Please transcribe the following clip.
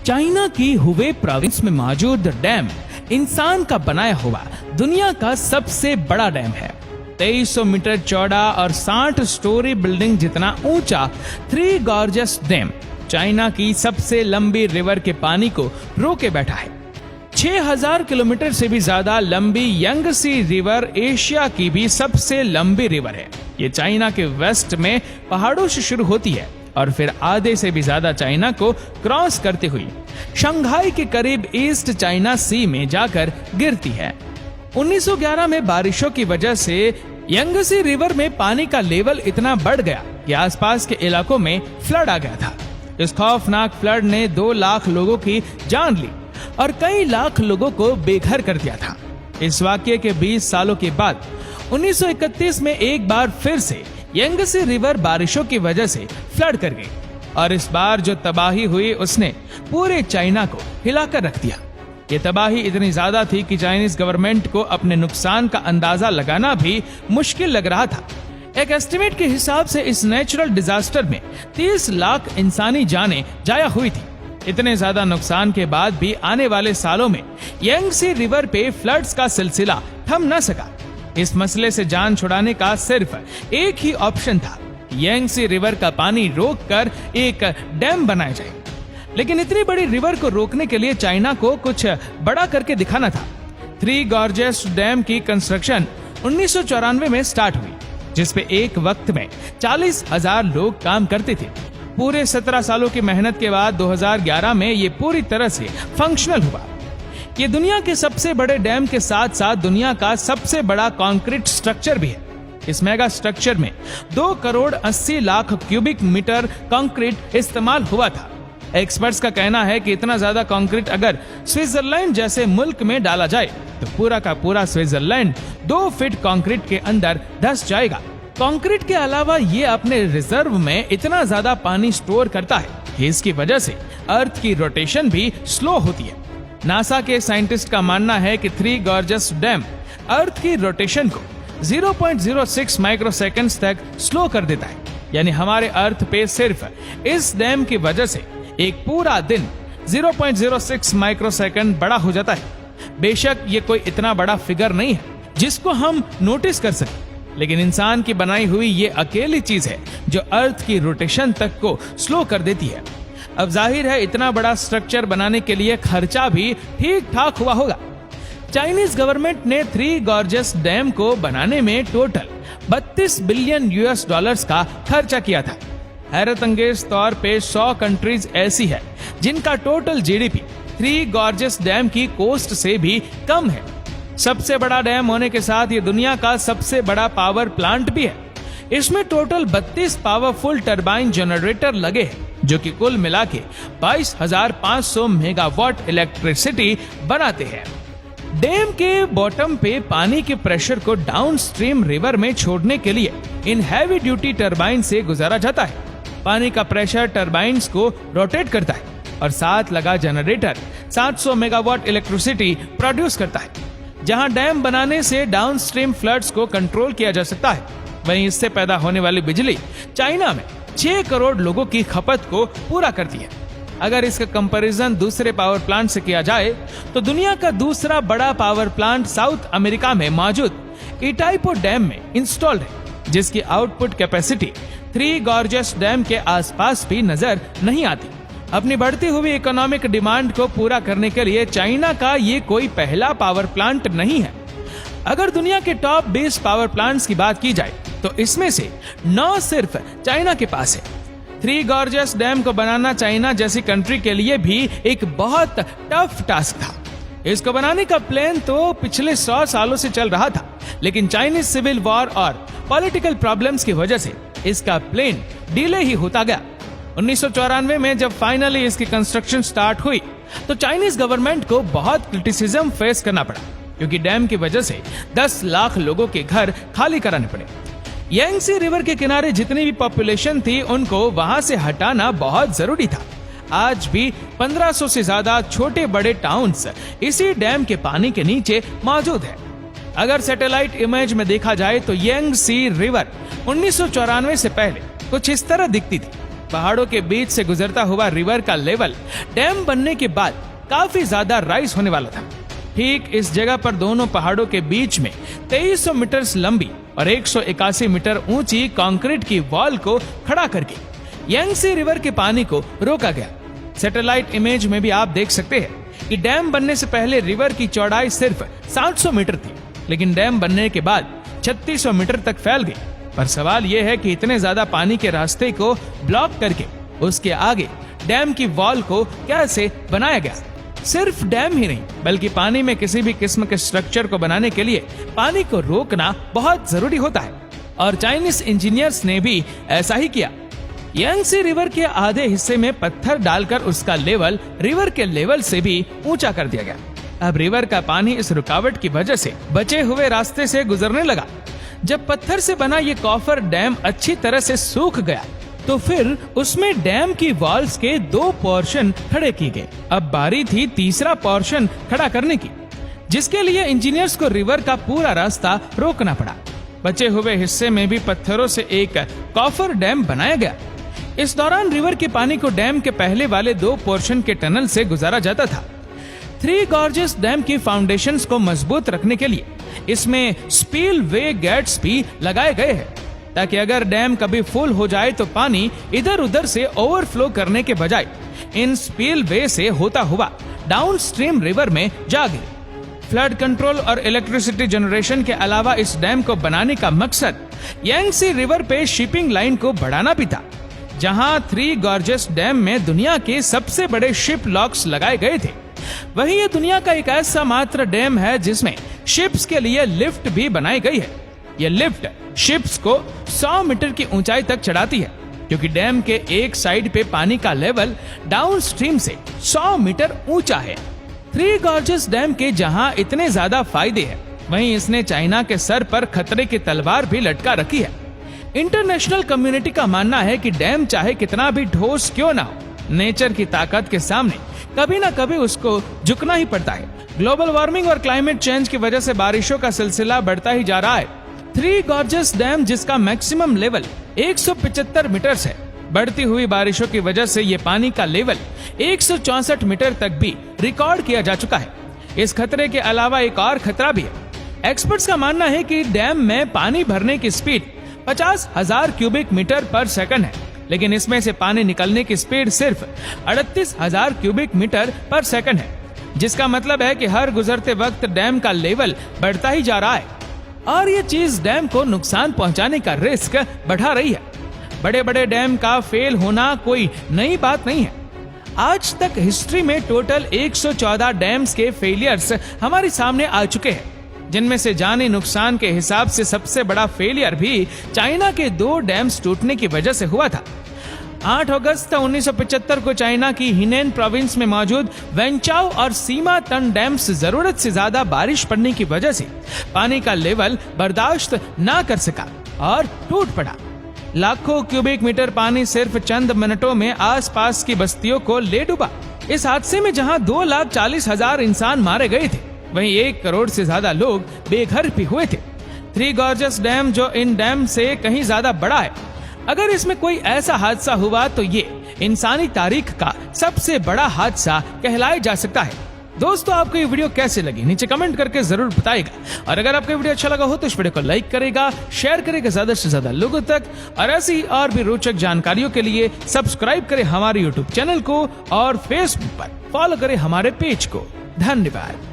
China की Hubei province में मौजूद डैम इंसान का बनाया हुआ दुनिया का सबसे बड़ा डैम है। 2300 मीटर चौड़ा और 60 स्टोरी बिल्डिंग जितना ऊंचा थ्री गॉर्जियस डैम चाइना की सबसे लंबी रिवर के पानी को रोके बैठा है। 6000 किलोमीटर से भी ज्यादा लंबी यांगसी रिवर एशिया की भी सबसे लंबी रिवर है। ये चाइना के वेस्ट में पहाड़ों से शुरू होती है और फिर आधे से भी ज्यादा चाइना को क्रॉस करते हुए शंघाई के करीब ईस्ट चाइना सी में जाकर गिरती है। 1911 में बारिशों की वजह से यांगसी रिवर में पानी का लेवल इतना बढ़ गया कि आसपास के इलाकों में फ्लड आ गया था। इस खौफनाक फ्लड ने 2 लाख लोगों की जान ली और कई लाख लोगों को बेघर कर दिया था। इस वाकये के 20 सालों के बाद 1931 में एक बार फिर से यांगसी रिवर बारिशों की वजह से फ्लड कर गई और इस बार जो तबाही हुई उसने पूरे चाइना को हिलाकर रख दिया। ये तबाही इतनी ज्यादा थी कि चाइनीज गवर्नमेंट को अपने नुकसान का अंदाजा लगाना भी मुश्किल लग रहा था। एक एस्टिमेट के हिसाब से इस नेचुरल डिजास्टर में 30 लाख इंसानी जानें जाया हुई थी। इतने ज्यादा नुकसान के बाद भी आने वाले सालों में यांगसी रिवर पे फ्लड्स का सिलसिला थम न सका। इस मसले से जान छुड़ाने का सिर्फ एक ही ऑप्शन था, यांगसी रिवर का पानी रोककर एक डैम बनाया जाए। लेकिन इतनी बड़ी रिवर को रोकने के लिए चाइना को कुछ बड़ा करके दिखाना था। थ्री गॉर्जियस डैम की कंस्ट्रक्शन 1994 में स्टार्ट हुई, जिसपे एक वक्त में 40,000 लोग काम करते थे। पूरे 17 सालों की मेहनत के बाद 2011 में ये पूरी तरह से फंक्शनल हुआ। ये दुनिया के सबसे बड़े डैम के साथ साथ दुनिया का सबसे बड़ा कंक्रीट स्ट्रक्चर भी है। इस मेगा स्ट्रक्चर में 2 crore 80 lakh cubic metre concrete इस्तेमाल हुआ था। एक्सपर्ट्स का कहना है कि इतना ज्यादा कंक्रीट अगर स्विट्जरलैंड जैसे मुल्क में डाला जाए तो पूरा का पूरा स्विट्जरलैंड 2 फीट कंक्रीट के अंदर धंस जाएगा। कंक्रीट के अलावा ये अपने रिजर्व में इतना ज्यादा पानी स्टोर करता है कि इसकी वजह से अर्थ की रोटेशन भी स्लो होती है। नासा के साइंटिस्ट का मानना है कि थ्री गॉर्जियस डैम अर्थ की रोटेशन को 0.06 माइक्रोसेकंड्स तक स्लो कर देता है। यानी हमारे अर्थ पे सिर्फ इस डैम की वजह से एक पूरा दिन 0.06 माइक्रोसेकंड बड़ा हो जाता है। बेशक ये कोई इतना बड़ा फिगर नहीं है जिसको हम नोटिस कर सकें, लेकिन इंसान की बनाई हुई ये अकेली चीज है जो अर्थ की रोटेशन तक को स्लो कर देती है। अब जाहिर है इतना बड़ा स्ट्रक्चर बनाने के लिए खर्चा भी ठीक ठाक हुआ होगा। चाइनीज गवर्नमेंट ने थ्री गॉर्जियस डैम को बनाने में टोटल 32 बिलियन US डॉलर्स का खर्चा किया था। हैरत अंगेज तौर पे 100 कंट्रीज ऐसी है जिनका total GDP three gorgeous dam की कोस्ट से भी कम है। सबसे बड़ा डैम होने के साथ ये दुनिया का सबसे बड़ा पावर प्लांट भी है। इसमें टोटल 32 पावरफुल टरबाइन जनरेटर लगे हैं जो कि कुल मिला के 22,500 मेगावाट इलेक्ट्रिसिटी बनाते हैं। डैम के बॉटम पे पानी के प्रेशर को डाउनस्ट्रीम रिवर में छोड़ने के लिए इन हैवी ड्यूटी टरबाइन से गुजारा जाता है। पानी का प्रेशर टरबाइन्स को रोटेट करता है और साथ लगा जनरेटर 700 मेगावाट इलेक्ट्रिसिटी प्रोड्यूस करता है। जहां डैम बनाने से डाउनस्ट्रीम फ्लड्स को कंट्रोल किया जा सकता है, वहीं इससे पैदा होने वाली बिजली चाइना में 6 करोड़ लोगों की खपत को पूरा करती है। अगर इसका कंपैरिजन दूसरे पावर प्लांट से किया जाए तो दुनिया का दूसरा बड़ा पावर प्लांट साउथ अमेरिका में मौजूद इटाइपो डैम में इंस्टॉल्ड है, जिसकी output capacity three gorgeous dam के आसपास भी नजर नहीं आती। अपनी बढ़ती हुई इकोनॉमिक डिमांड को पूरा करने के लिए चाइना का ये कोई पहला पावर प्लांट नहीं है। अगर दुनिया के टॉप 20 पावर प्लांट्स की बात की जाए तो इसमें से 9 सिर्फ चाइना के पास है। थ्री गॉर्जियस डैम को बनाना चाइना जैसी कंट्री के लिए भी एक बहुत टफ टास्क था। इसको बनाने का प्लान तो पिछले 100 सालों से चल रहा था, लेकिन चाइनीज सिविल वॉर और पॉलिटिकल प्रॉब्लम्स की वजह से इसका प्लान डिले ही होता गया। 1994 में जब फाइनली इसकी कंस्ट्रक्शन स्टार्ट हुई तो चाइनीज गवर्नमेंट को बहुत क्रिटिसिज्म फेस करना पड़ा, क्योंकि डैम की वजह से 10 लाख लोगों के घर खाली कराने पड़े। यांगसी रिवर के किनारे जितनी भी पॉपुलेशन थी उनको वहां से हटाना बहुत जरूरी था। आज भी 1500 से ज्यादा छोटे बड़े टाउन्स इसी डैम के पानी के नीचे मौजूद है। अगर सैटेलाइट इमेज में देखा जाए तो यांगसी रिवर 1994 से पहले कुछ इस तरह दिखती थी। पहाड़ों के बीच से गुजरता हुआ रिवर का लेवल डैम बनने के बाद काफी ज्यादा राइज होने वाला था। ठीक इस जगह पर दोनों पहाड़ों के बीच में 2300 मीटर लंबी और 181 मीटर ऊंची कंक्रीट की वॉल को खड़ा करके यांगसी रिवर के पानी को रोका गया। सैटेलाइट इमेज में भी आप देख सकते हैं कि डैम बनने से पहले रिवर की चौड़ाई सिर्फ 700 मीटर थी, लेकिन डैम बनने के बाद 3600 मीटर तक फैल गई। पर सवाल यह है कि इतने ज्यादा पानी के रास्ते को ब्लॉक करके उसके आगे डैम की वॉल को कैसे बनाया गया। सिर्फ डैम ही नहीं बल्कि पानी में किसी भी किस्म के स्ट्रक्चर को बनाने के लिए पानी को रोकना बहुत जरूरी होता है, और चाइनीज इंजीनियर्स ने भी ऐसा ही किया। यांगसी रिवर के आधे हिस्से में पत्थर डालकर उसका लेवल रिवर के लेवल से भी ऊंचा कर दिया गया। अब रिवर का पानी इस रुकावट की वजह से बचे हुए रास्ते से गुजरने लगा। जब पत्थर से बना ये कॉफर डैम अच्छी तरह से सूख गया तो फिर उसमें डैम की वॉल्स के 2 पोर्शन खड़े किए गए। अब बारी थी तीसरा पोर्शन खड़ा करने की, जिसके लिए इंजीनियर्स को रिवर का पूरा रास्ता रोकना पड़ा। बचे हुए हिस्से में भी पत्थरों से एक कॉफर डैम बनाया गया। इस दौरान रिवर के पानी को डैम के पहले वाले 2 पोर्शन के टनल से गुजारा जाता था। 3 गॉर्जेस डैम की फाउंडेशंस को मजबूत रखने के लिए इसमें स्पील वे गेट्स भी लगाए गए हैं, ताकि अगर डैम कभी फुल हो जाए तो पानी इधर उधर से ओवरफ्लो करने के बजाय इन स्पील वे से होता हुआ डाउनस्ट्रीम रिवर में जा गिरे। फ्लड कंट्रोल और इलेक्ट्रिसिटी जनरेशन के अलावा इस डैम को बनाने का मकसद यांगसी रिवर पे शिपिंग लाइन को बढ़ाना भी था। जहां 3 गॉर्जेस डैम में दुनिया के सबसे बड़े शिप लॉक्स लगाए गए थे, वहीं ये दुनिया का एक ऐसा मात्र डैम है जिसमें शिप्स के लिए लिफ्ट भी बनाई गई है। ये लिफ्ट शिप्स को 100 मीटर की ऊंचाई तक चढ़ाती है, क्योंकि डैम के एक साइड पे पानी का लेवल डाउनस्ट्रीम से 100 मीटर ऊंचा है। 3 गॉर्जेस डैम के जहां इतने ज्यादा फायदे हैं, वहीं इसने चाइना के सर पर खतरे की तलवार भी लटका रखी है। इंटरनेशनल कम्युनिटी का मानना है कि डैम चाहे कितना भी ठोस क्यों ना हो, नेचर की ताकत के सामने कभी ना कभी उसको झुकना ही पड़ता है। ग्लोबल वार्मिंग और क्लाइमेट चेंज की वजह से बारिशों का सिलसिला बढ़ता ही जा रहा है। 3 गॉर्जेस डैम, जिसका मैक्सिमम लेवल 175 मीटर है, बढ़ती हुई बारिशों की वजह से ये पानी का लेवल 164 मीटर तक भी रिकॉर्ड किया जा चुका है। इस खतरे के अलावा एक और खतरा भी है। एक्सपर्ट्स का मानना है कि डैम में पानी भरने की स्पीड 50,000 क्यूबिक मीटर पर सेकंड है, लेकिन इसमें से पानी निकलने की स्पीड सिर्फ 38,000 क्यूबिक मीटर पर सेकंड है, जिसका मतलब है कि हर गुजरते वक्त डैम का लेवल बढ़ता ही जा रहा है, और ये चीज डैम को नुकसान पहुंचाने का रिस्क बढ़ा रही है। बड़े बड़े डैम का फेल होना कोई नई बात नहीं है। आज तक हिस्ट्री में टोटल 114 डैम्स के फेलियर्स हमारे सामने आ चुके हैं, जिनमें से जानी नुकसान के हिसाब से सबसे बड़ा फेलियर भी चाइना के 2 डैम्स टूटने की वजह से हुआ था। 8 अगस्त 1975 को चाइना की हिनेन प्रोविंस में मौजूद वेंचाओ और सीमा तन डैम्स जरूरत से ज्यादा बारिश पड़ने की वजह से पानी का लेवल बर्दाश्त ना कर सका और टूट पड़ा। लाखों क्यूबिक मीटर पानी सिर्फ चंद मिनटों में आसपास की बस्तियों को ले डूबा। इस हादसे में जहां 2,40,000 इंसान मारे गए थे, वहीं 1 करोड़ से ज्यादा लोग बेघर भी हुए थे। 3 गॉर्जेस डैम, जो इन डैम से कहीं ज्यादा बड़ा है, अगर इसमें कोई ऐसा हादसा हुआ तो ये इंसानी तारीख का सबसे बड़ा हादसा कहलाया जा सकता है। दोस्तों, आपको ये वीडियो कैसे लगी नीचे कमेंट करके जरूर बताइएगा, और अगर आपको वीडियो अच्छा लगा हो तो इस वीडियो को लाइक करेगा, शेयर करेगा ज्यादा से ज्यादा लोगों तक, और ऐसी और भी रोचक जानकारियों के लिए सब्सक्राइब करें हमारे यूट्यूब चैनल को और फेसबुक पर फॉलो करें हमारे पेज को। धन्यवाद।